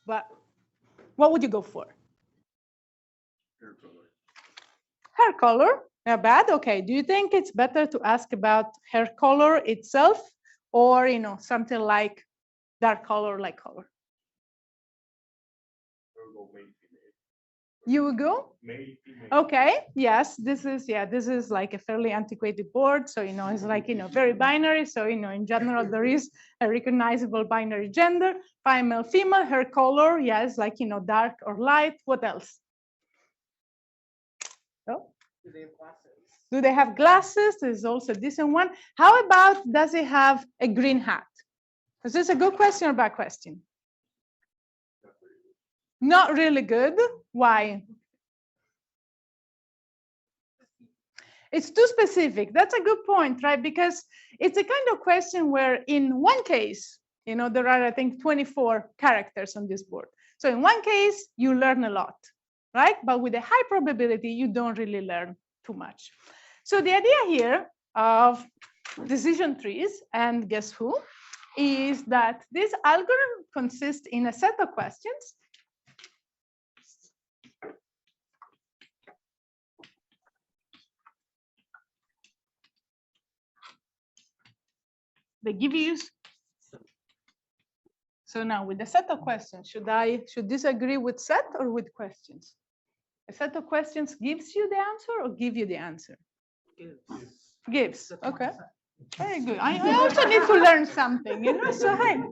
But what would you go for? Hair color. Hair color, not bad. Okay, do you think it's better to ask about hair color itself, or something like dark color, light color? Go male, female. You would go? Male, female. Okay, yes, this is like a fairly antiquated board. So, it's like, very binary. So, in general, there is a recognizable binary gender, female, female, hair color. Yes, like, dark or light. What else? Oh. Do they have glasses? Do they have glasses? There's also a decent one. How about, does it have a green hat? Is this a good question or bad question? Not really good. Why? It's too specific. That's a good point, right? Because it's a kind of question where in one case, there are, I think, 24 characters on this board. So in one case, you learn a lot, right? But with a high probability, you don't really learn too much. So the idea here of decision trees, and guess who, is that this algorithm consists in a set of questions. They give you. So now with the set of questions, should this agree with set or with questions? A set of questions gives you the answer or give you the answer? Gives. Okay. Very good. I also need to learn something, so hey.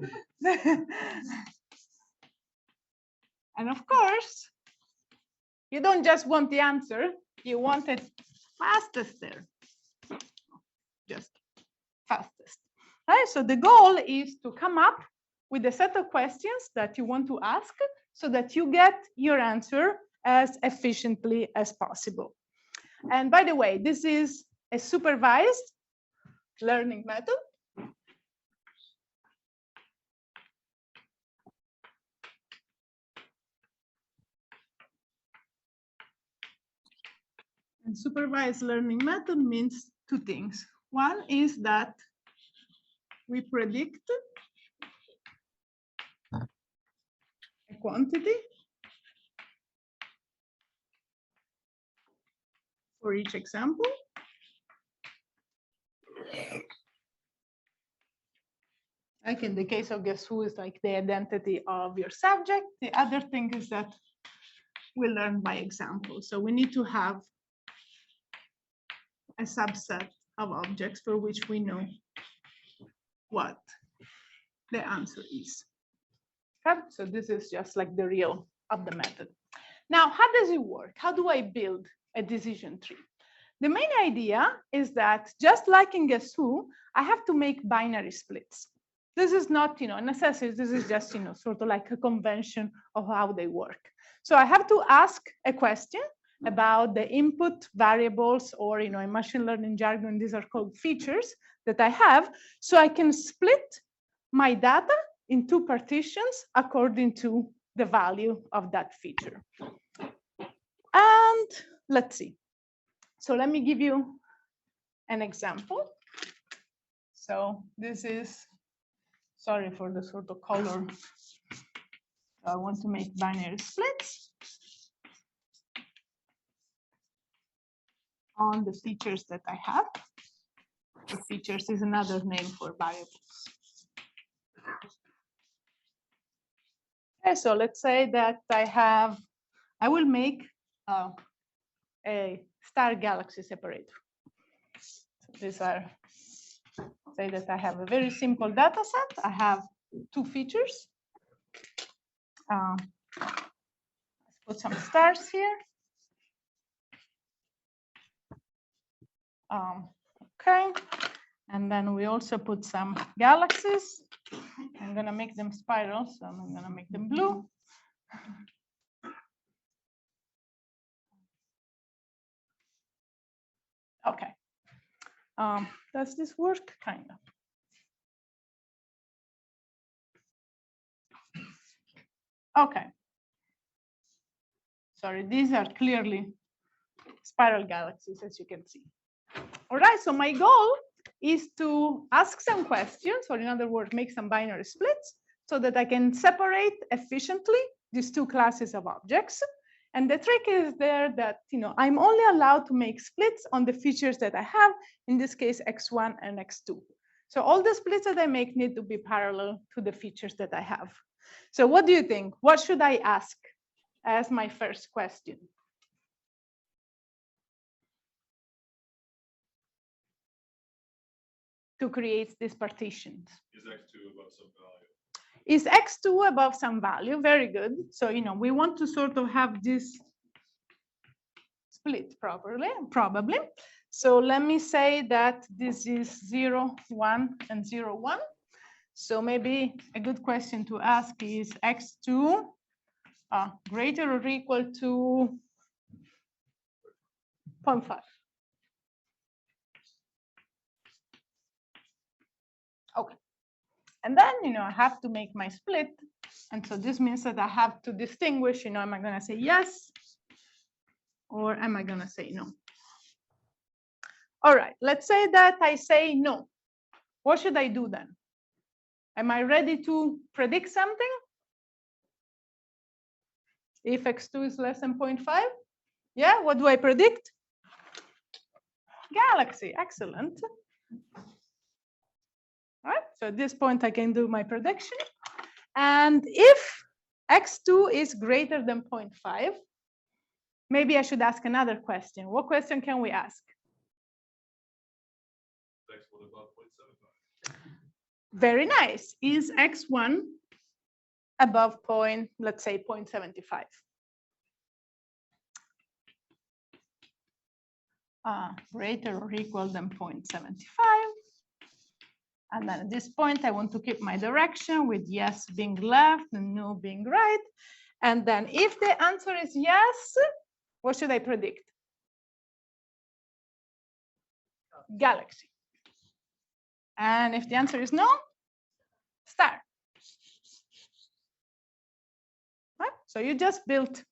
And of course, you don't just want the answer, you want it fastest there. Just fastest. Right? So the goal is to come up with a set of questions that you want to ask so that you get your answer as efficiently as possible. And by the way, this is a supervised learning method. And supervised learning method means two things. One is that we predict a quantity for each example. Like in the case of guess who is like the identity of your subject. The other thing is that we learn by example. So we need to have a subset of objects for which we know what the answer is. Okay? So this is just like the real of the method. Now, how does it work? How do I build a decision tree? The main idea is that just like in guess who, I have to make binary splits. This is not, a necessity. This is just, sort of like a convention of how they work. So I have to ask a question about the input variables, or, in machine learning jargon, these are called features that I have. So I can split my data in two partitions according to the value of that feature. And let's see. So let me give you an example. So this is, sorry for the sort of color. I want to make binary splits on the features that I have. The features is another name for variables. Okay, so let's say that I will make a star galaxy separator. So these are, say that I have a very simple data set. I have two features. Let's put some stars here. Okay, and then we also put some galaxies. I'm gonna make them spiral, so I'm gonna make them blue. Okay, does this work? Kind of. Okay. Sorry, these are clearly spiral galaxies, as you can see. All right, so my goal is to ask some questions, or in other words, make some binary splits so that I can separate efficiently these two classes of objects. And the trick is there that I'm only allowed to make splits on the features that I have, in this case, x1 and x2. So all the splits that I make need to be parallel to the features that I have. So what do you think? What should I ask as my first question? To create these partitions. Is x2 above some value? Is x2 above some value? Very good. So, we want to sort of have this split properly, probably. So let me say that this is 0, 1, and 0, 1. So maybe a good question to ask is x2 greater or equal to 0.5? Okay. And then, I have to make my split. And so this means that I have to distinguish, am I going to say yes or am I going to say no? All right, let's say that I say no. What should I do then? Am I ready to predict something? If x2 is less than 0.5? Yeah, what do I predict? Galaxy, excellent. All right, so at this point I can do my prediction. And if x2 is greater than 0.5, maybe I should ask another question. What question can we ask? X1 above 0.75. Very nice. Is x1 above let's say 0.75? Greater or equal than 0.75. And then at this point, I want to keep my direction with yes being left and no being right. And then if the answer is yes, what should I predict? Galaxy. And if the answer is no, star. Right? So you just built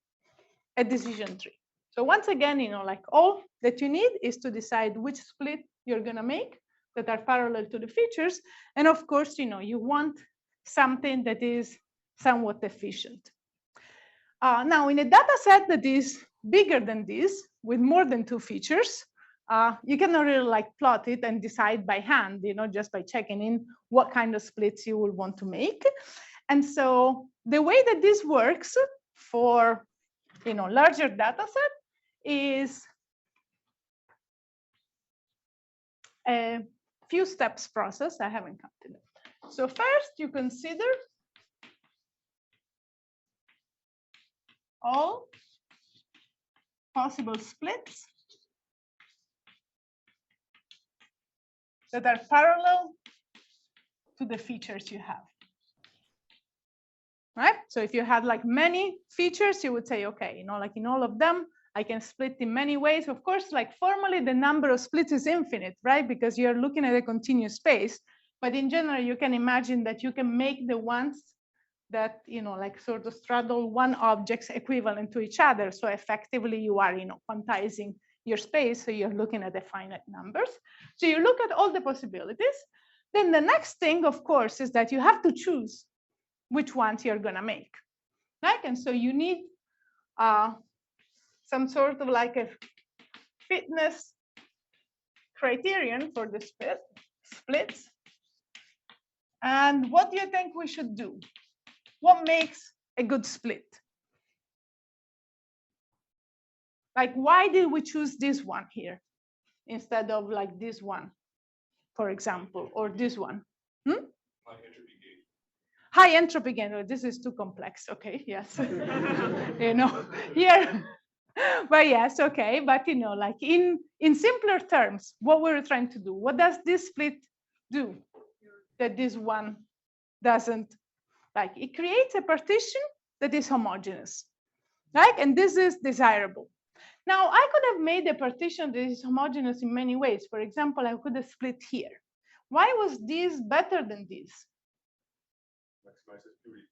a decision tree. So once again, like all that you need is to decide which split you're going to make that are parallel to the features. And of course, you want something that is somewhat efficient. Now, in a data set that is bigger than this, with more than 2 features, you cannot really plot it and decide by hand, just by checking in what kind of splits you will want to make. And so the way that this works for larger data set is a few steps process. I haven't counted it. So first, you consider all possible splits that are parallel to the features you have. Right? So if you had many features, you would say, okay, in all of them, I can split in many ways. Of course, formally, the number of splits is infinite, right? Because you're looking at a continuous space. But in general, you can imagine that you can make the ones that, sort of straddle one object's equivalent to each other. So effectively, you are, quantizing your space. So you're looking at the finite numbers. So you look at all the possibilities. Then the next thing, of course, is that you have to choose which ones you're going to make. Right? And so you need some sort of a fitness criterion for the splits. And what do you think we should do? What makes a good split? Why did we choose this one here instead of this one, for example, or this one? High entropy gain. High entropy gain. Oh, this is too complex. Okay, yes. Here. But yes, okay. But in simpler terms, what we're trying to do, what does this split do that this one doesn't? It creates a partition that is homogeneous, right? And this is desirable. Now, I could have made a partition that is homogeneous in many ways. For example, I could have split here. Why was this better than this? Maximizes purity.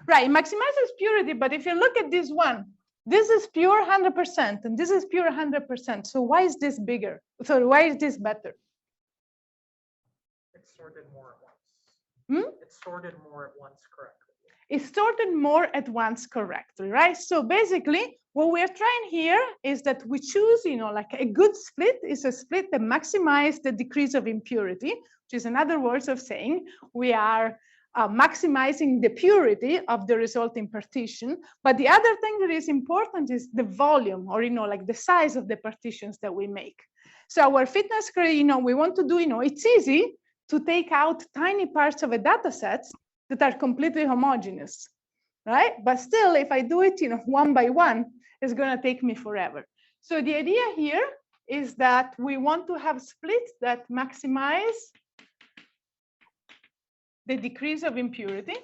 Right, it maximizes purity, but if you look at this one, this is pure 100%, and this is pure 100%. So why is this bigger? So why is this better? It's sorted more at once. It's sorted more at once correctly. Is sorted more at once correctly, right? So basically, what we're trying here is that we choose, like a good split is a split that maximizes the decrease of impurity, which is another words of saying we are maximizing the purity of the resulting partition. But the other thing that is important is the volume, or like the size of the partitions that we make. So our fitness criteria, we want to do, it's easy to take out tiny parts of a data set that are completely homogeneous, right? But still, if I do it, one by one, it's going to take me forever. So the idea here is that we want to have splits that maximize the decrease of impurity.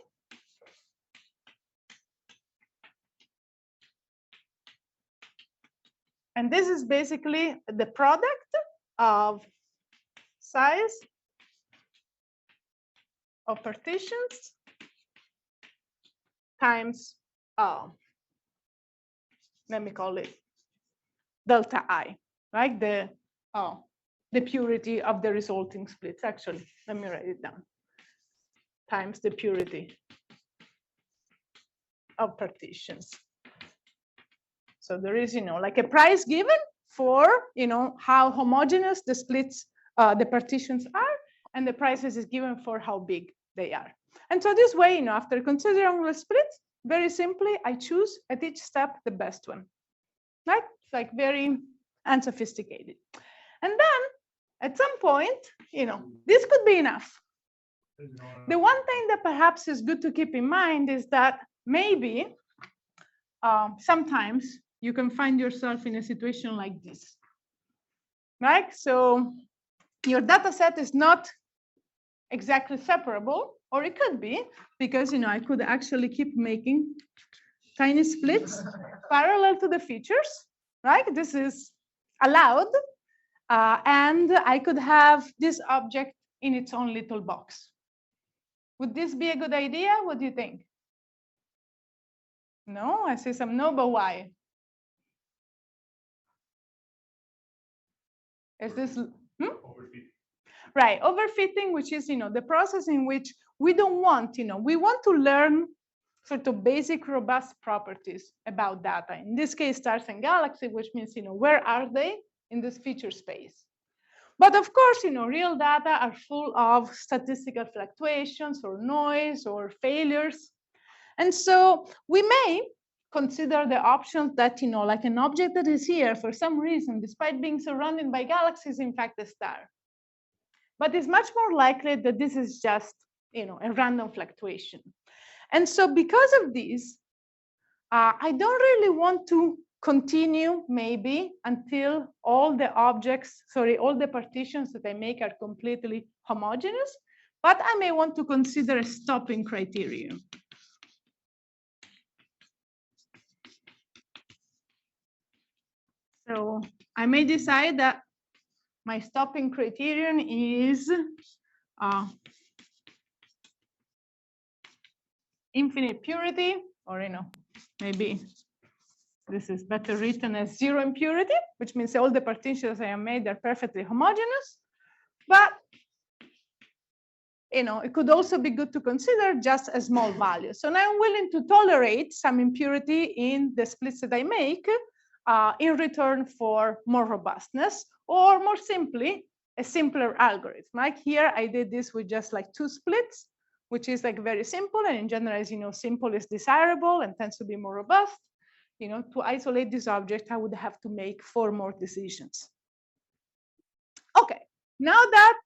And this is basically the product of size of partitions times, let me call it delta I, right? The purity of the resulting splits. Actually, let me write it down. Times the purity of partitions. So there is, like a price given for, how homogeneous the splits, the partitions are, and the prices is given for how big they are. And so this way, after considering the splits, very simply, I choose at each step the best one, right? It's like very unsophisticated. And then at some point, this could be enough. The one thing that perhaps is good to keep in mind is that maybe sometimes you can find yourself in a situation like this, right? So your data set is not exactly separable, or it could be, because I could actually keep making tiny splits parallel to the features, right? This is allowed, and I could have this object in its own little box. Would this be a good idea? What do you think? No, I say some no, but why? Is this Overfitting. right? Overfitting, which is the process in which we don't want, we want to learn sort of basic robust properties about data. In this case, stars and galaxies, which means where are they in this feature space? But of course, real data are full of statistical fluctuations or noise or failures. And so we may consider the options that, like an object that is here for some reason, despite being surrounded by galaxies, in fact, a star. But it's much more likely that this is just, a random fluctuation. And so because of this, I don't really want to continue maybe until all the partitions that I make are completely homogeneous, but I may want to consider a stopping criterion. So I may decide that my stopping criterion is infinite purity, or maybe this is better written as zero impurity, which means all the partitions I have made are perfectly homogeneous. But it could also be good to consider just a small value. So now I'm willing to tolerate some impurity in the splits that I make in return for more robustness, or more simply, a simpler algorithm. Like here, I did this with just like 2 splits, which is like very simple. And in general, as simple is desirable and tends to be more robust. To isolate this object, I would have to make 4 more decisions. Okay, now that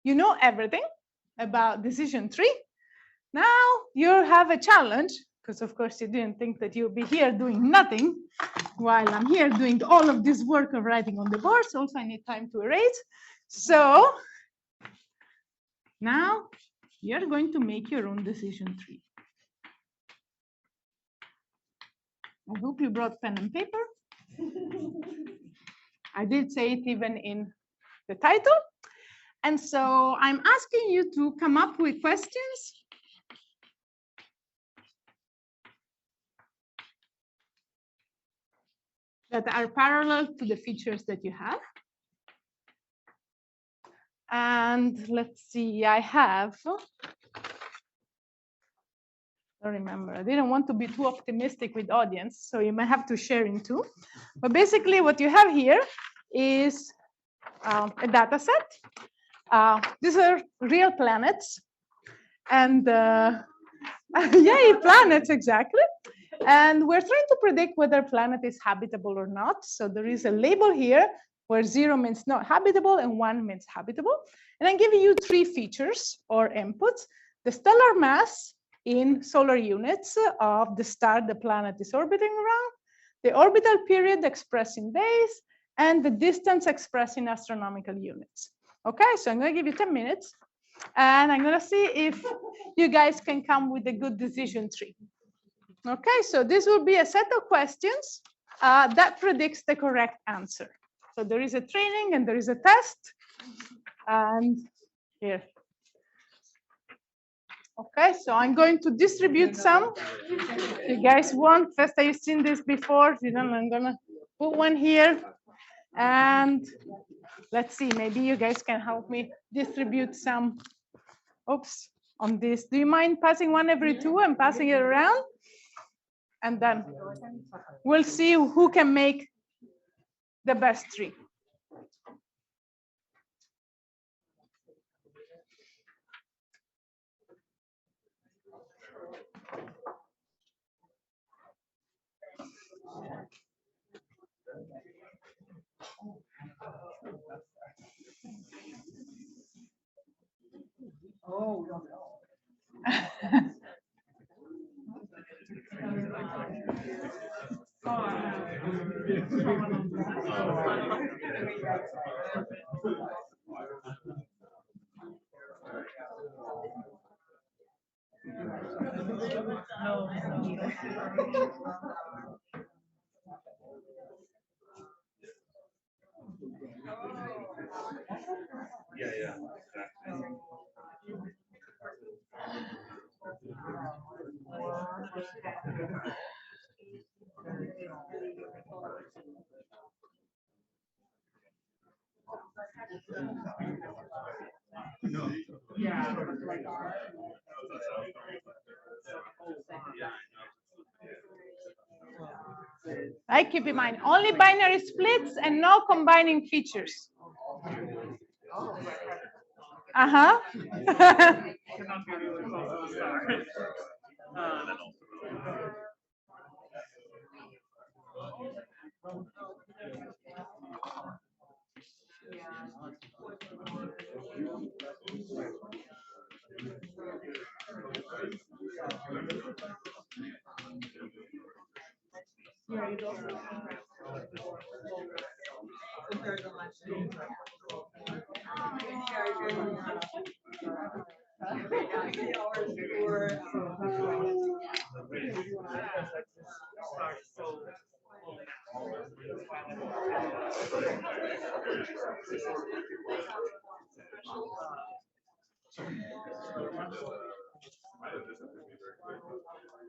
you know everything about decision 3, now you have a challenge, because of course you didn't think that you'll be here doing nothing while I'm here doing all of this work of writing on the board. So also I need time to erase. So now you're going to make your own decision 3. I hope you brought pen and paper. I did say it even in the title. And so I'm asking you to come up with questions that are parallel to the features that you have. And let's see, I have, I remember, I didn't want to be too optimistic with audience, so you might have to share in two. But basically what you have here is a data set. These are real planets. And yay, planets, exactly. And we're trying to predict whether a planet is habitable or not. So there is a label here where 0 means not habitable and 1 means habitable. And I'm giving you 3 features or inputs: the stellar mass in solar units of the star the planet is orbiting around, the orbital period expressed in days, and the distance expressed in astronomical units. Okay, so I'm going to give you 10 minutes, and I'm going to see if you guys can come with a good decision tree. Okay, so this will be a set of questions that predicts the correct answer. So there is a training and there is a test. And here. Okay, so I'm going to distribute some. If you guys want, first I've seen this before, you know, I'm gonna put one here. And let's see, maybe you guys can help me distribute some, oops, on this. Do you mind passing one every 2 and passing it around? And then we'll see who can make the best tree. Oh, no. Yeah, yeah, exactly. I keep in mind only binary splits and no combining features. Uh-huh.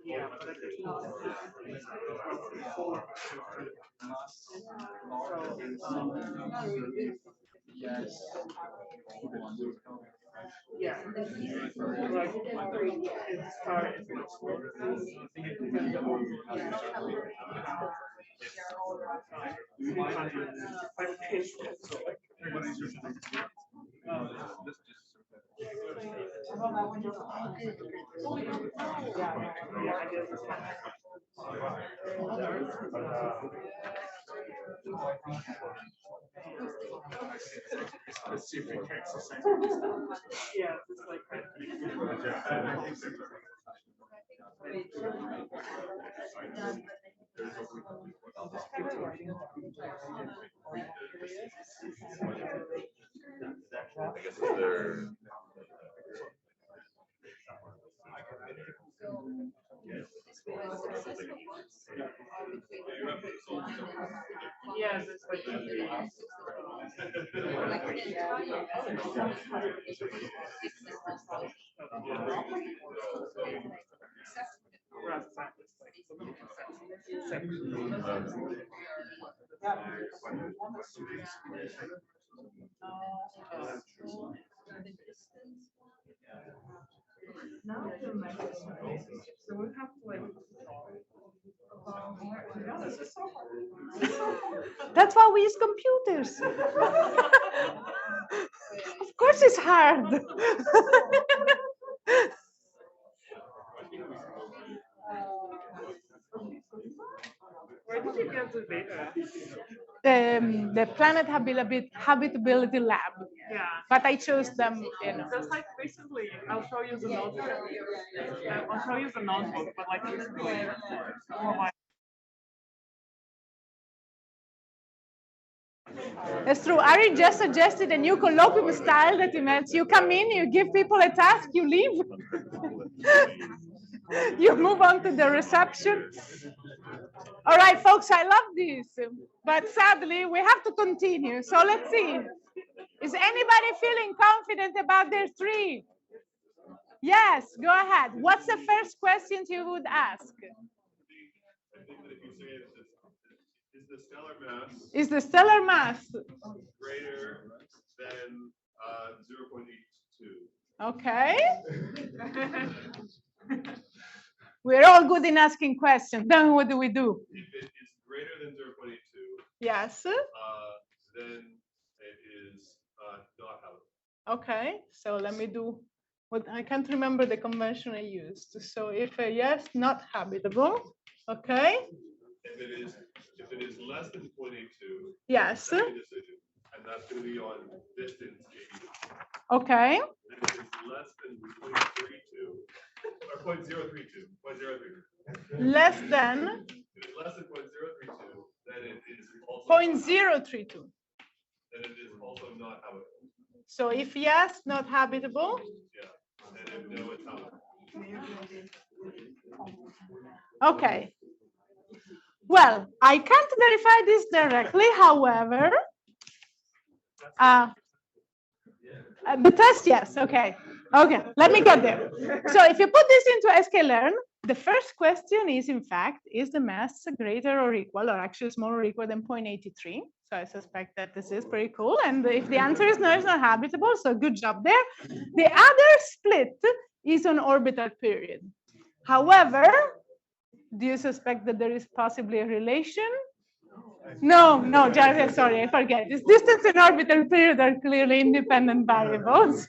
Yeah, but I think yeah. Yeah, it's like I guess they're. yes, it's like Now the method, so we have to like. This is so hard. That's why we use computers. Of course it's hard. Where did you get the data? The Planet Habitability Lab, Yeah. but I chose them, Just like recently, I'll show you the notebook. I'll show you the notebook, but like recently, oh my. It's true. Ari just suggested a new colloquium style that means you come in, you give people a task, you leave. You move on to the reception. All right, folks, I love this, but sadly, we have to continue. So let's see. Is anybody feeling confident about their three? Yes, go ahead. What's the first question you would ask? I think that if you say is the stellar mass Is the stellar mass greater than 0.82? okay? We're all good in asking questions. Then what do we do? If it is greater than 0.82, Yes. then it is not habitable. Okay, so let me do what I can't remember the convention I used. So if a yes, not habitable. Okay. If it is less than 0.82, Yes. that's a decision, and that's going to be on distance 80. Okay. If it is less than 0.32 or 0.032, 0.032. Less than If it's less than 0.032, then it is also 0.032. then it is also not habitable. So if yes, not habitable. Yeah, and if no, it's habitable. Okay. Well, I can't verify this directly. However, the test, yes. Okay. Okay. Let me get there. So if you put this into sklearn, the first question is, in fact, is the mass greater or equal, or actually smaller or equal than 0.83? So I suspect that this is pretty cool. And if the answer is no, it's not habitable. So good job there. The other split is on orbital period. However, do you suspect that there is possibly a relation? No, Jared, sorry, I forget. This distance and orbital period are clearly independent variables.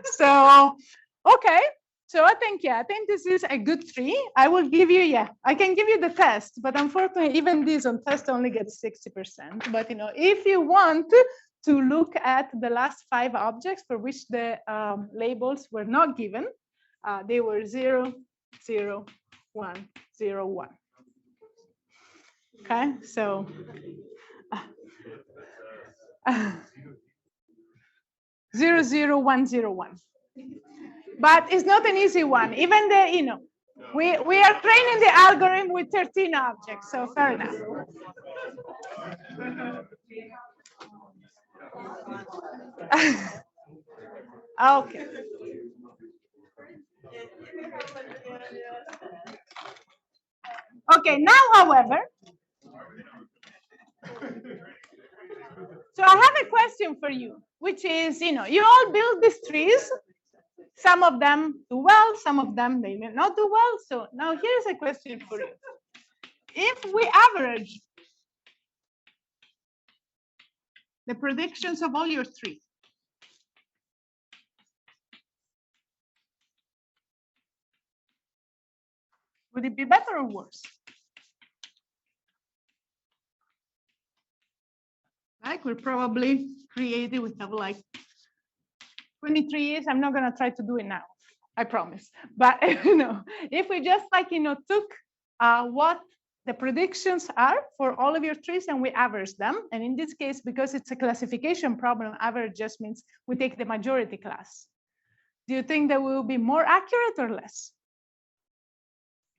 So, okay. So I think this is a good three. I will give you, I can give you the test, but unfortunately, even this on test only gets 60%. But if you want to look at the last 5 objects for which the labels were not given, they were 0, 0, 1, 0, 1. Okay, so 0, 0, 1, 0, 1. But it's not an easy one. Even the, we are training the algorithm with 13 objects, so fair enough. Okay. Okay, now, however, so I have a question for you, which is, you all build these trees. Some of them do well, some of them they may not do well. So now here's a question for you. If we average the predictions of all your trees, would it be better or worse? Like we're probably creative, we have like 23 years. I'm not going to try to do it now, I promise. But if we just took what the predictions are for all of your trees and we average them, and in this case, because it's a classification problem, average just means we take the majority class. Do you think that we will be more accurate or less?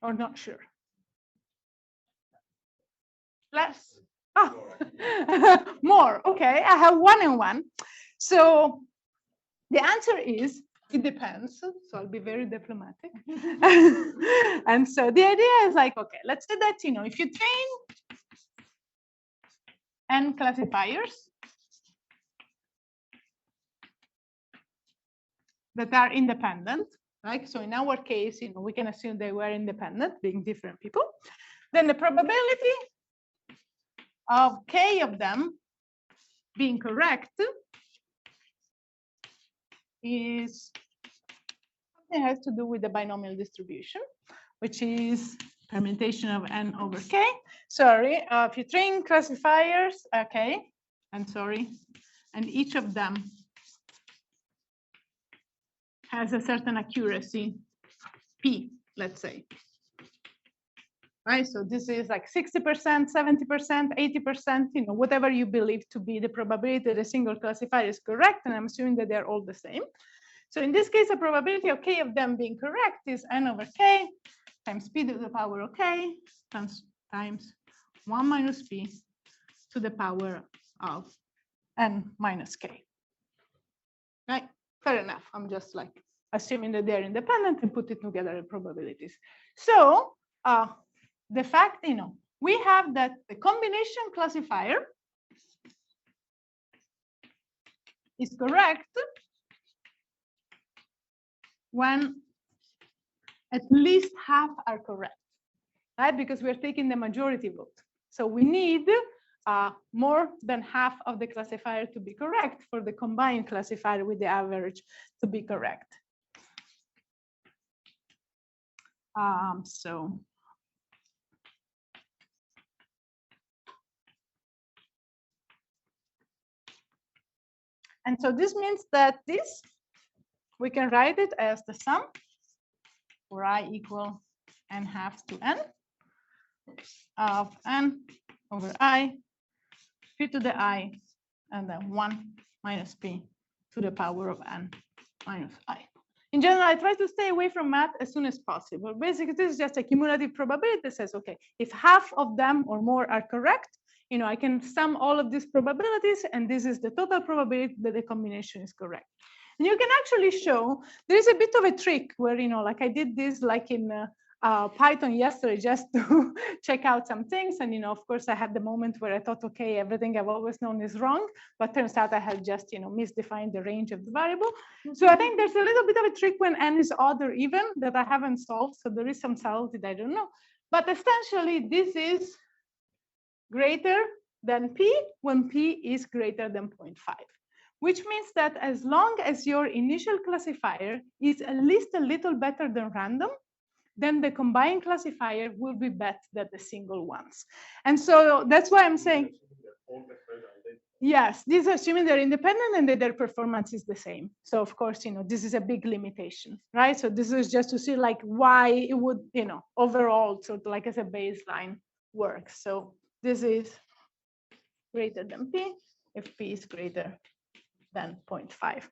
Or not sure? Less. Oh, more. Okay, I have 1 and 1. So the answer is, it depends. So I'll be very diplomatic. And so the idea is okay, let's say that, if you train n classifiers, that are independent, right? So in our case, we can assume they were independent, being different people. Then the probability of k of them being correct is something that has to do with the binomial distribution, which is permutation of n over k. Sorry, if you train classifiers, okay, and each of them has a certain accuracy, p, let's say. Right, so this is like 60%, 70%, 80%, whatever you believe to be the probability that a single classifier is correct, and I'm assuming that they're all the same. So in this case, the probability of k of them being correct is n over k times p to the power of k times 1 minus p to the power of n minus k. Right, fair enough. I'm just like assuming that they're independent and put it together in probabilities. So the fact, we have that the combination classifier is correct when at least half are correct, right? Because we're taking the majority vote. So we need more than half of the classifier to be correct for the combined classifier with the average to be correct. And so this means that this, we can write it as the sum for I equal n halves to n of n over I, p to the I, and then 1 minus p to the power of n minus I. In general, I try to stay away from math as soon as possible. Basically, this is just a cumulative probability that says, okay, if half of them or more are correct, I can sum all of these probabilities, and this is the total probability that the combination is correct. And you can actually show there is a bit of a trick where, like I did this like in Python yesterday just to check out some things. And, of course, I had the moment where I thought, okay, everything I've always known is wrong. But turns out I had just, misdefined the range of the variable. So I think there's a little bit of a trick when n is odd or even that I haven't solved. So there is some subtlety that I don't know. But essentially, this is greater than p when p is greater than 0.5. Which means that as long as your initial classifier is at least a little better than random, then the combined classifier will be better than the single ones. And so that's why I'm saying, yes, these are assuming they're independent and that their performance is the same. So of course, this is a big limitation, right? So this is just to see like why it would, overall, sort of like as a baseline work. So this is greater than p if p is greater than 0.5.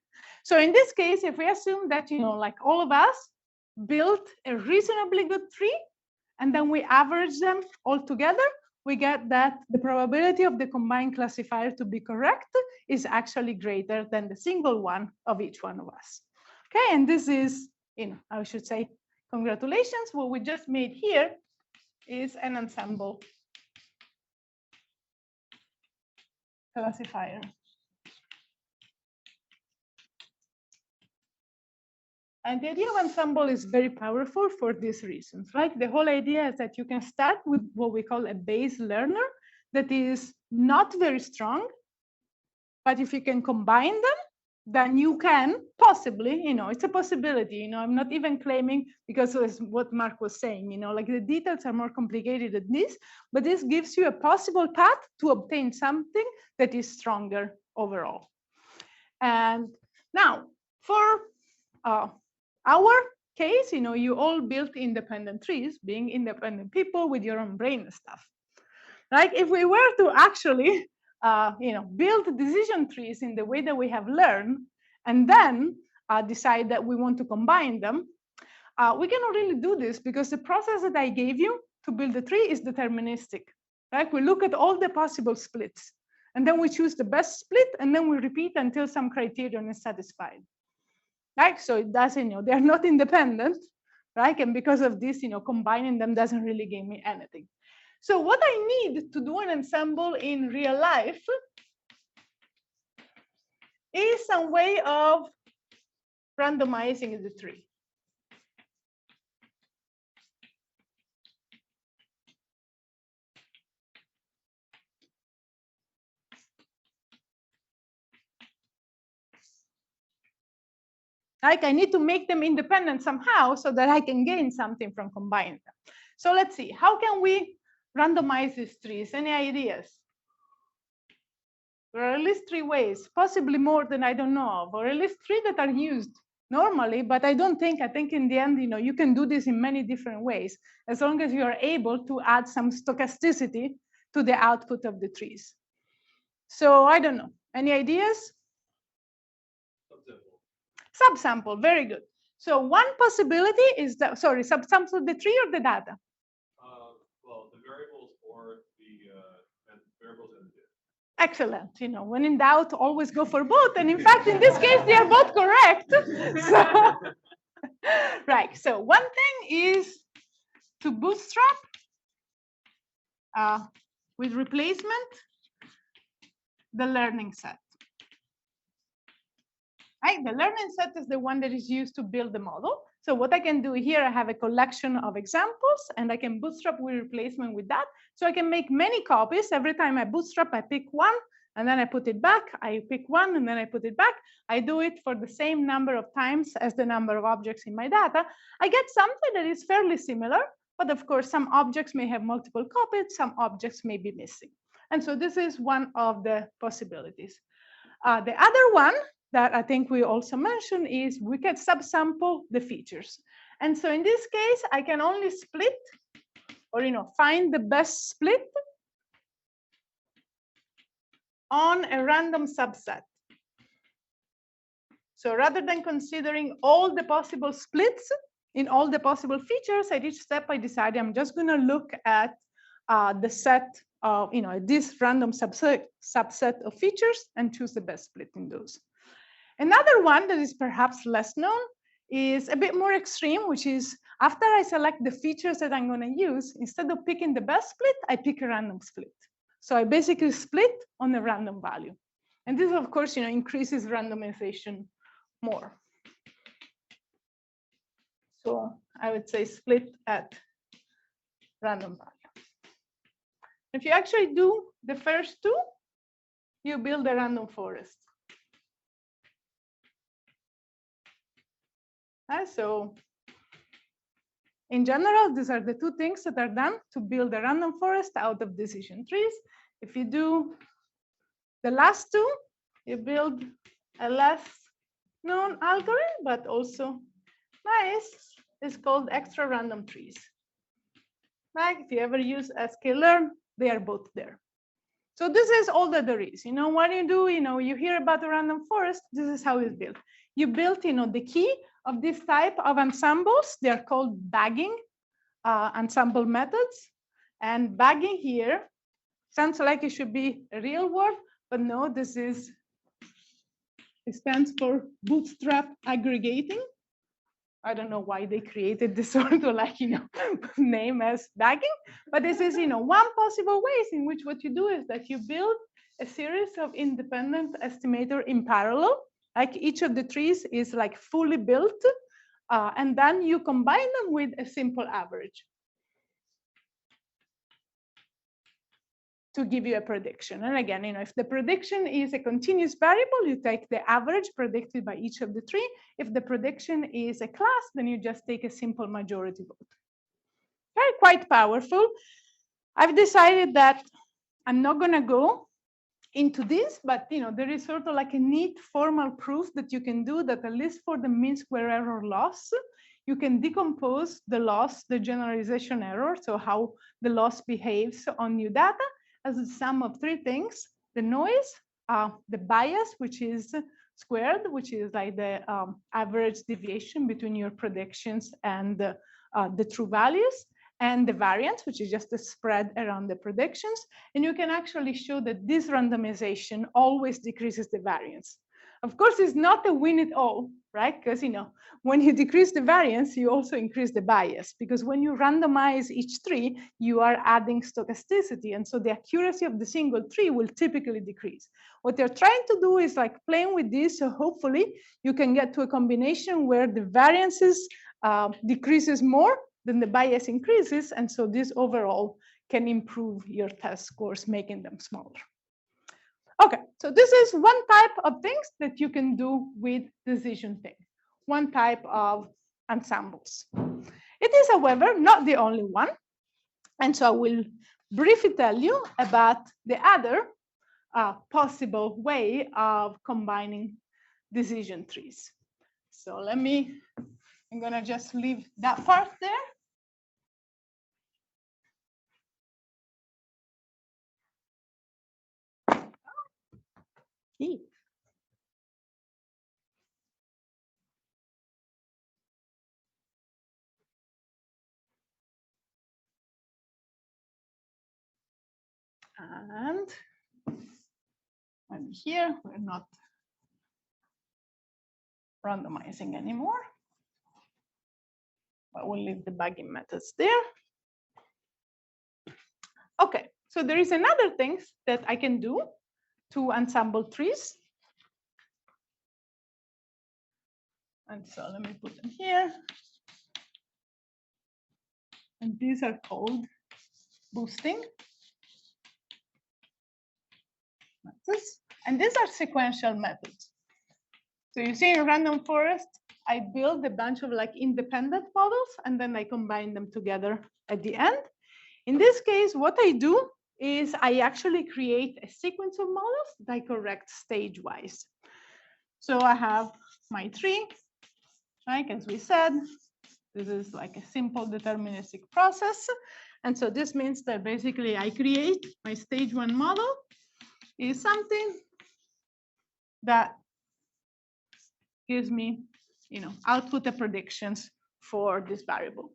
So in this case, if we assume that, like all of us built a reasonably good tree, and then we average them all together, we get that the probability of the combined classifier to be correct is actually greater than the single one of each one of us. Okay, and this is, I should say, congratulations. What we just made here is an ensemble classifier. And the idea of ensemble is very powerful for these reasons, right? The whole idea is that you can start with what we call a base learner that is not very strong, but if you can combine them, then you can possibly, it's a possibility, I'm not even claiming, because it's what Mark was saying, like the details are more complicated than this, but this gives you a possible path to obtain something that is stronger overall. And now for our case, you all built independent trees, being independent people with your own brain and stuff. Like if we were to actually, build decision trees in the way that we have learned, and then decide that we want to combine them, we cannot really do this because the process that I gave you to build a tree is deterministic. Right? We look at all the possible splits, and then we choose the best split, and then we repeat until some criterion is satisfied. Right? So it doesn't, they're not independent, right? And because of this, combining them doesn't really give me anything. So what I need to do an ensemble in real life is some way of randomizing the tree. Like I need to make them independent somehow so that I can gain something from combining them. So let's see, how can we randomize these trees? Any ideas? There are at least 3 ways, possibly more than I don't know of, or at least 3 that are used normally, but I think in the end, you can do this in many different ways, as long as you are able to add some stochasticity to the output of the trees. So I don't know, any ideas? Subsample, very good. So one possibility is that, sorry, subsample the tree or the data? Well, the variables or the variables and the data. Excellent. When in doubt, always go for both. And in fact, in this case, they are both correct. So, right. So one thing is to bootstrap with replacement the learning set. Right? The learning set is the one that is used to build the model. So what I can do here, I have a collection of examples, and I can bootstrap with replacement with that. So I can make many copies. Every time I bootstrap, I pick one, and then I put it back. I pick one, and then I put it back. I do it for the same number of times as the number of objects in my data. I get something that is fairly similar, but of course, some objects may have multiple copies, some objects may be missing. And so this is one of the possibilities. The other one that I think we also mentioned is we can subsample the features. And so in this case, I can only split or find the best split on a random subset. So rather than considering all the possible splits in all the possible features, at each step I decided I'm just going to look at the set of this random subset of features and choose the best split in those. Another one that is perhaps less known is a bit more extreme, which is after I select the features that I'm going to use, instead of picking the best split, I pick a random split. So I basically split on a random value. And this, of course, increases randomization more. So I would say split at random value. If you actually do the first 2, you build a random forest. So in general, these are the 2 things that are done to build a random forest out of decision trees. If you do the last 2, you build a less known algorithm, but also nice. It's called extra random trees. Like if you ever use sklearn, they are both there. So this is all that there is. What you do, you hear about a random forest, this is how it's built. You built, the key of this type of ensembles. They're called bagging ensemble methods. And bagging here sounds like it should be a real word, but no, it stands for bootstrap aggregating. I don't know why they created this sort of name as bagging, but this is one possible ways in which what you do is that you build a series of independent estimator in parallel. Like each of the trees is like fully built, and then you combine them with a simple average to give you a prediction. And again, if the prediction is a continuous variable, you take the average predicted by each of the 3. If the prediction is a class, then you just take a simple majority vote. Very quite powerful. I've decided that I'm not going to go into this, but there is sort of like a neat formal proof that you can do that, at least for the mean square error loss, you can decompose the loss, the generalization error, so how the loss behaves on new data, as a sum of 3 things: the noise, the bias, which is squared, which is like the average deviation between your predictions and the true values, and the variance, which is just the spread around the predictions. And you can actually show that this randomization always decreases the variance. Of course, it's not a win at all, right? Because when you decrease the variance, you also increase the bias, because when you randomize each tree, you are adding stochasticity, and so the accuracy of the single tree will typically decrease. What they're trying to do is like playing with this, so hopefully you can get to a combination where the variances decreases more than the bias increases, and so this overall can improve your test scores, making them smaller. Okay, so this is one type of things that you can do with decision thing, one type of ensembles. It is, however, not the only one. And so I will briefly tell you about the other possible way of combining decision trees. So I'm gonna just leave that part there. And here, we're not randomizing anymore, but we'll leave the bugging methods there. Okay, so there is another thing that I can do to ensemble trees. And so let me put them here. And these are called boosting methods. And these are sequential methods. So you see in random forest, I build a bunch of like independent models, and then I combine them together at the end. In this case, what I do is I actually create a sequence of models that I correct stage-wise. So I have my tree, right? As we said, this is like a simple deterministic process. And so this means that basically I create my stage 1 model is something that gives me, output the predictions for this variable.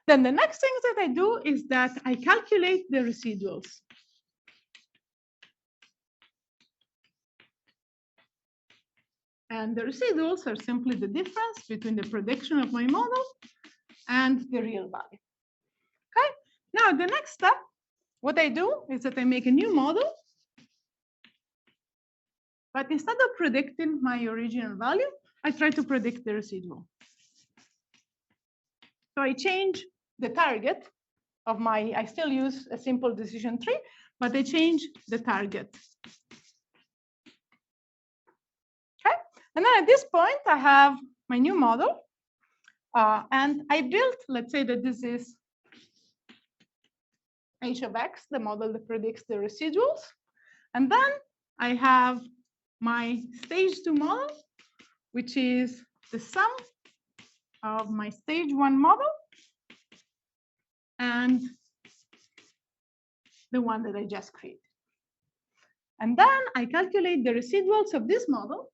Then the next thing that I do is that I calculate the residuals. And the residuals are simply the difference between the prediction of my model and the real value. Okay, now the next step, what I do is that I make a new model. But instead of predicting my original value, I try to predict the residual. So I change the target of I still use a simple decision tree, but I change the target. Okay, and then at this point, I have my new model. And I built, let's say that this is h of x, the model that predicts the residuals. And then I have my stage 2 model, which is the sum of my stage 1 model and the one that I just created. And then I calculate the residuals of this model.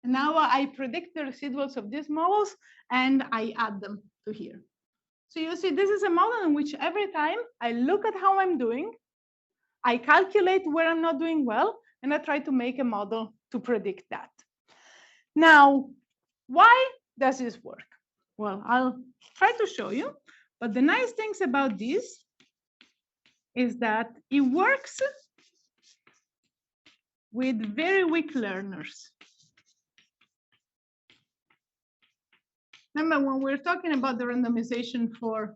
And now I predict the residuals of these models and I add them to here. So you see, this is a model in which every time I look at how I'm doing, I calculate where I'm not doing well, and I try to make a model to predict that. Now, why does this work? Well, I'll try to show you, but the nice things about this is that it works with very weak learners. Remember, when we're talking about the randomization for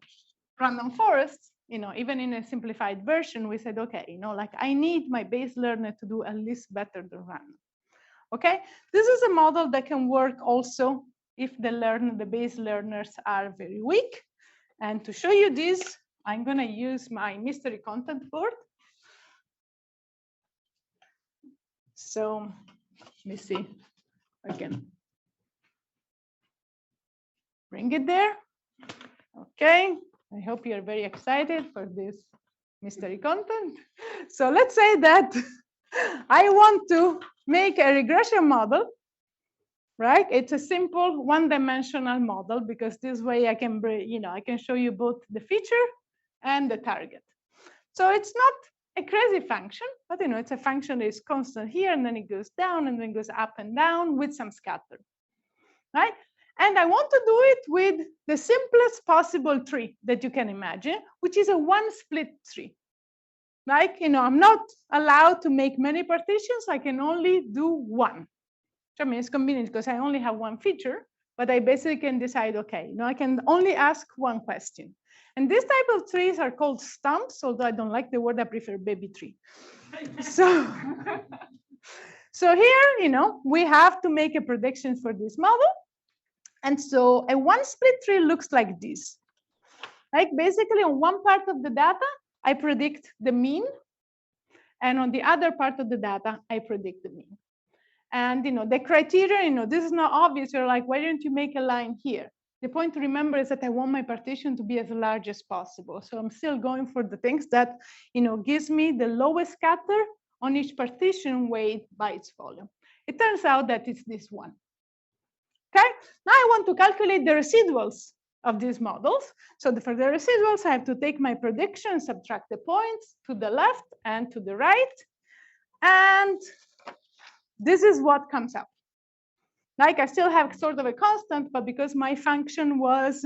random forests, even in a simplified version, we said, okay, like I need my base learner to do at least better than random. Okay, this is a model that can work also if the base learners are very weak. And to show you this, I'm going to use my mystery content board. So let me see if I can bring it there. Okay, I hope you're very excited for this mystery content. So let's say that I want to make a regression model, right? It's a simple one-dimensional model because this way I can, I can show you both the feature and the target. So it's not a crazy function, but it's a function that is constant here, and then it goes down, and then it goes up and down with some scatter, right? And I want to do it with the simplest possible tree that you can imagine, which is a one-split tree. Like, I'm not allowed to make many partitions. I can only do one. Which, I mean, it's convenient because I only have one feature, but I basically can decide, okay, I can only ask one question. And this type of trees are called stumps, although I don't like the word, I prefer baby tree. So, so here, we have to make a prediction for this model. And so a one-split tree looks like this. Like basically on one part of the data, I predict the mean. And on the other part of the data, I predict the mean. And the criteria, this is not obvious. You're like, why don't you make a line here? The point to remember is that I want my partition to be as large as possible. So I'm still going for the things that gives me the lowest scatter on each partition weight by its volume. It turns out that it's this one. Okay, now I want to calculate the residuals of these models. So for the residuals, I have to take my prediction, subtract the points to the left and to the right. And this is what comes up. Like I still have sort of a constant, but because my function was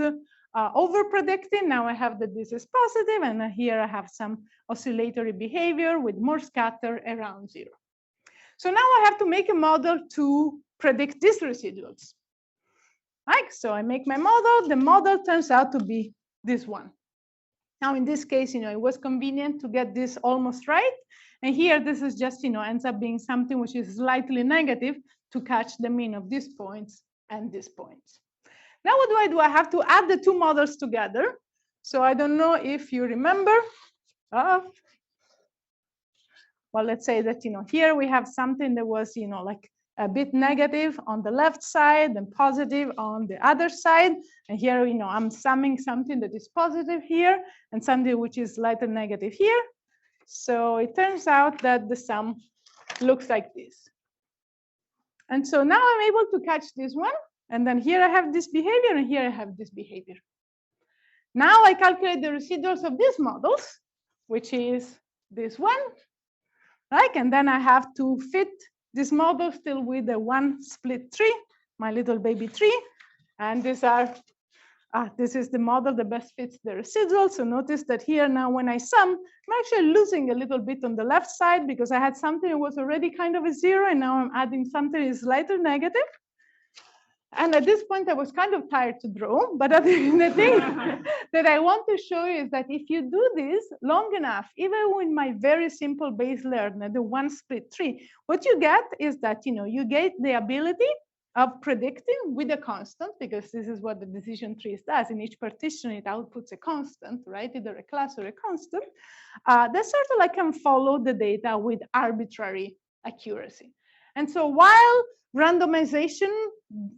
over predicting, now I have that this is positive, and here I have some oscillatory behavior with more scatter around 0. So now I have to make a model to predict these residuals. Right, so I make my model. The model turns out to be this one. Now, in this case, it was convenient to get this almost right. And here, this is just, ends up being something which is slightly negative to catch the mean of these points and these points. Now, what do? I have to add the two models together. So I don't know if you remember. Well, let's say that, here we have something that was, like a bit negative on the left side and positive on the other side. And here, I'm summing something that is positive here and something which is slightly negative here. So it turns out that the sum looks like this. And so now I'm able to catch this one. And then here I have this behavior, and here I have this behavior. Now I calculate the residuals of these models, which is this one, right? And then I have to fit this model still with a one-split tree, my little baby tree. And these are, this is the model that best fits the residual. So notice that here now when I sum, I'm actually losing a little bit on the left side because I had something that was already kind of a 0, and now I'm adding something that is slightly negative. And at this point, I was kind of tired to draw, but the thing that I want to show you is that if you do this long enough, even with my very simple base learner, the one-split tree, what you get is that you get the ability of predicting with a constant, because this is what the decision tree does. In each partition, it outputs a constant, right? Either a class or a constant. That sort of like can follow the data with arbitrary accuracy. And so while randomization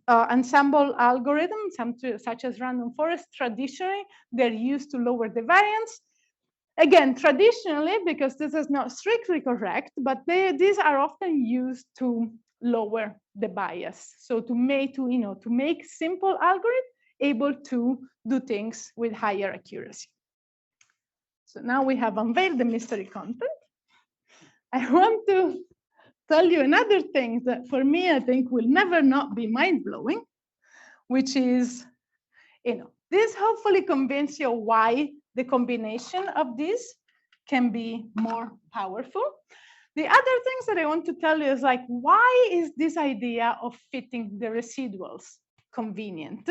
ensemble algorithms, such as random forest, traditionally, they're used to lower the variance. Again, traditionally, because this is not strictly correct, but these are often used to lower the bias. So to make simple algorithms able to do things with higher accuracy. So now we have unveiled the mystery content. I want to tell you another thing that for me, I think will never not be mind-blowing, which is, this hopefully convince you why the combination of these can be more powerful. The other things that I want to tell you is like, why is this idea of fitting the residuals convenient?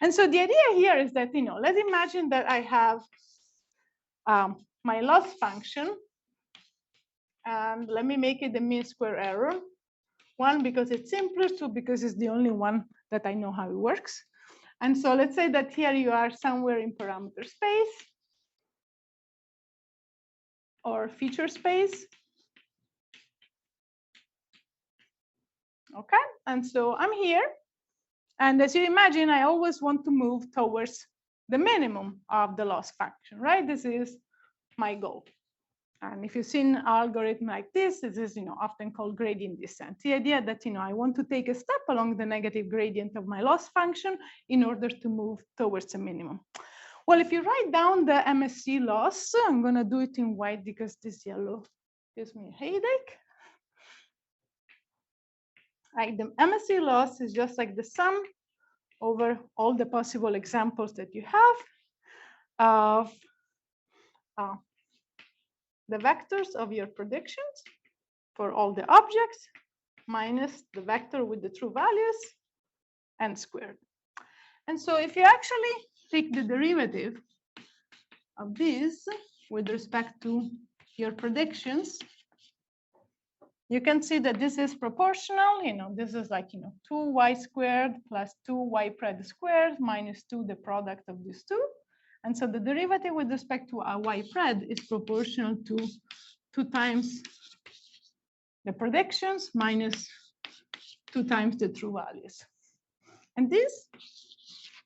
And so the idea here is that, let's imagine that I have my loss function. And let me make it the mean square error. 1, because it's simpler. 2, because it's the only one that I know how it works. And so let's say that here you are somewhere in parameter space or feature space. Okay, and so I'm here. And as you imagine, I always want to move towards the minimum of the loss function, right? This is my goal. And if you've seen an algorithm like this, this is often called gradient descent. The idea that I want to take a step along the negative gradient of my loss function in order to move towards a minimum. Well, if you write down the MSE loss, I'm going to do it in white because this yellow gives me a headache. Right, the MSE loss is just like the sum over all the possible examples that you have of the vectors of your predictions for all the objects minus the vector with the true values and squared. And so if you actually take the derivative of this with respect to your predictions, you can see that this is proportional. This is like 2y squared plus 2y pred squared minus 2 the product of these two. And so the derivative with respect to our y pred is proportional to 2 times the predictions minus 2 times the true values. And these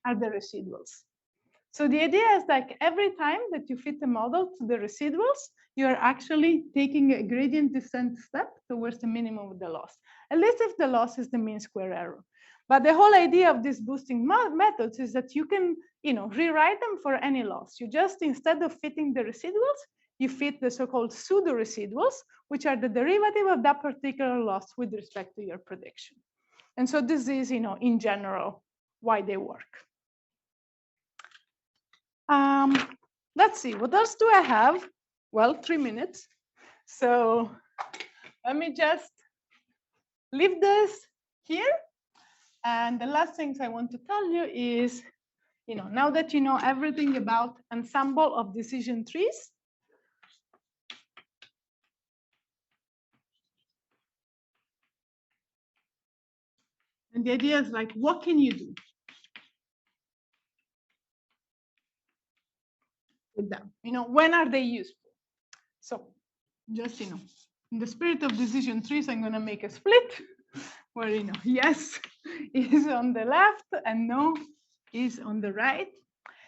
are the residuals. So the idea is like every time that you fit the model to the residuals, you are actually taking a gradient descent step towards the minimum of the loss, at least if the loss is the mean square error. But the whole idea of these boosting methods is that you can rewrite them for any loss. You just, instead of fitting the residuals, you fit the so-called pseudo residuals, which are the derivative of that particular loss with respect to your prediction. And so this is, in general, why they work. Let's see, what else do I have? Well, 3 minutes. So let me just leave this here. And the last things I want to tell you is, now that you know everything about ensemble of decision trees, and the idea is like, what can you do with them? When are they useful? So just, in the spirit of decision trees, I'm going to make a split where, yes is on the left and no is on the right.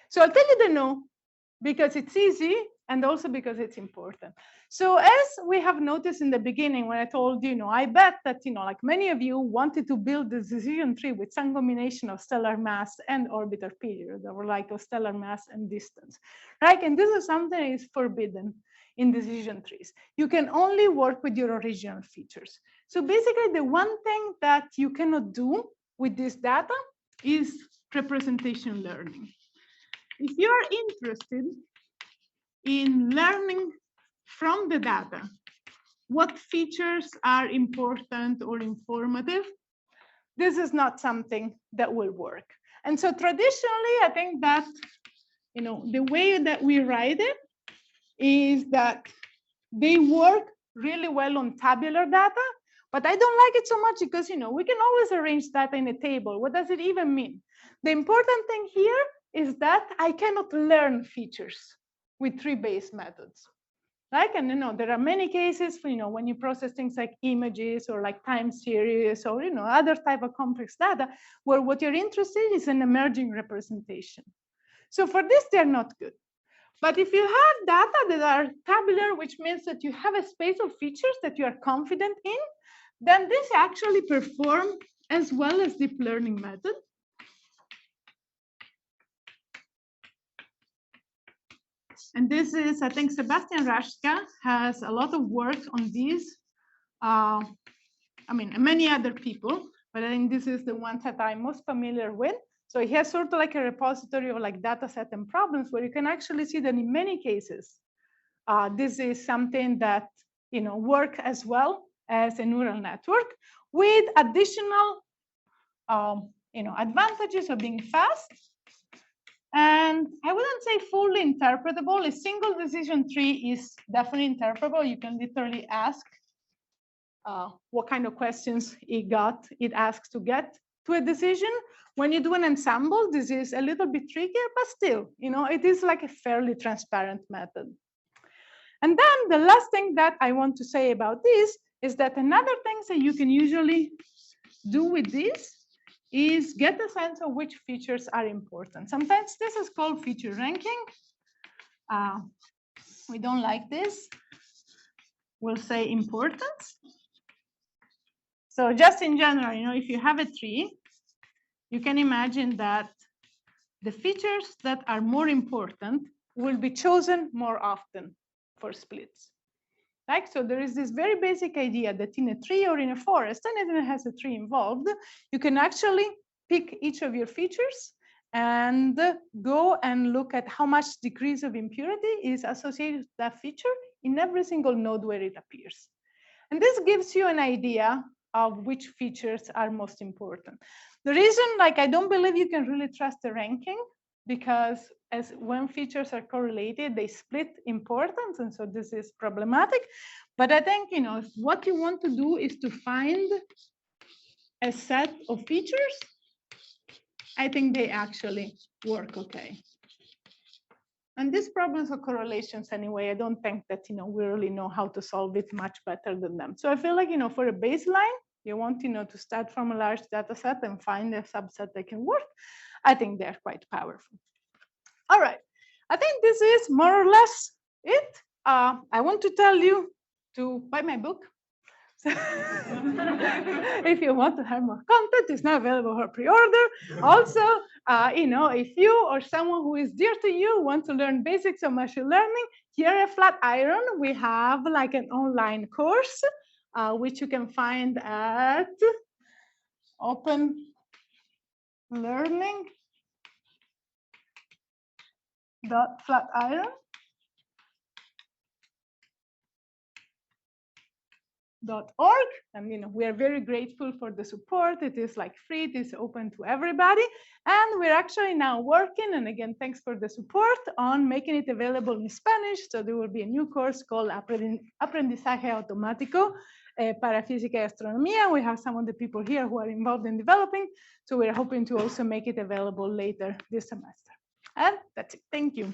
So I'll tell you the no because it's easy and also because it's important. So as we have noticed in the beginning when I told you, I bet that, like many of you wanted to build this decision tree with some combination of stellar mass and orbital period, or like a stellar mass and distance, right? And this is something that is forbidden in decision trees. You can only work with your original features. So basically the one thing that you cannot do with this data is representation learning. If you're interested in learning from the data what features are important or informative, this is not something that will work. And so traditionally, I think that the way that we write it is that they work really well on tabular data, but I don't like it so much because we can always arrange data in a table. What does it even mean? The important thing here is that I cannot learn features with tree-based methods. Right? And there are many cases, when you process things like images or like time series or other type of complex data, where what you're interested in is an emerging representation. So for this, they're not good. But if you have data that are tabular, which means that you have a space of features that you are confident in, then this actually perform as well as deep learning method. And this is, I think Sebastian Rashka has a lot of work on these. Many other people, but I think this is the one that I'm most familiar with. So he has sort of like a repository of like data set and problems where you can actually see that in many cases, this is something that work as well as a neural network with additional advantages of being fast. And I wouldn't say fully interpretable. A single decision tree is definitely interpretable. You can literally ask what kind of questions it asks to get to a decision. When you do an ensemble, this is a little bit trickier, but still, it is like a fairly transparent method. And then the last thing that I want to say about this is that another thing that you can usually do with this is get a sense of which features are important. Sometimes this is called feature ranking. We don't like this. We'll say importance. So just in general, if you have a tree, you can imagine that the features that are more important will be chosen more often for splits. Like, so there is this very basic idea that in a tree or in a forest, anything that has a tree involved, you can actually pick each of your features and go and look at how much decrease of impurity is associated with that feature in every single node where it appears. And this gives you an idea of which features are most important. The reason, like, I don't believe you can really trust the ranking, because as when features are correlated, they split importance, and so this is problematic. But I think, you know, what you want to do is to find a set of features. I think they actually work okay. And these problems are correlations anyway. I don't think that, you know, we really know how to solve it much better than them. So I feel like, you know, for a baseline, you want, you know, to start from a large data set and find a subset that can work. I think they're quite powerful. All right, I think this is more or less it. I want to tell you to buy my book. If you want to have more content, it's now available for pre-order. Also, you know, if you or someone who is dear to you want to learn basics of machine learning, here at Flatiron, we have like an online course, which you can find at openlearning.flatiron.org. And you know, we are very grateful for the support. It is like free, it is open to everybody. And we're actually now working, and again, thanks for the support, on making it available in Spanish. So there will be a new course called Aprendizaje Automático para Física y Astronomía. We have some of the people here who are involved in developing. So we're hoping to also make it available later this semester. And that's it. Thank you.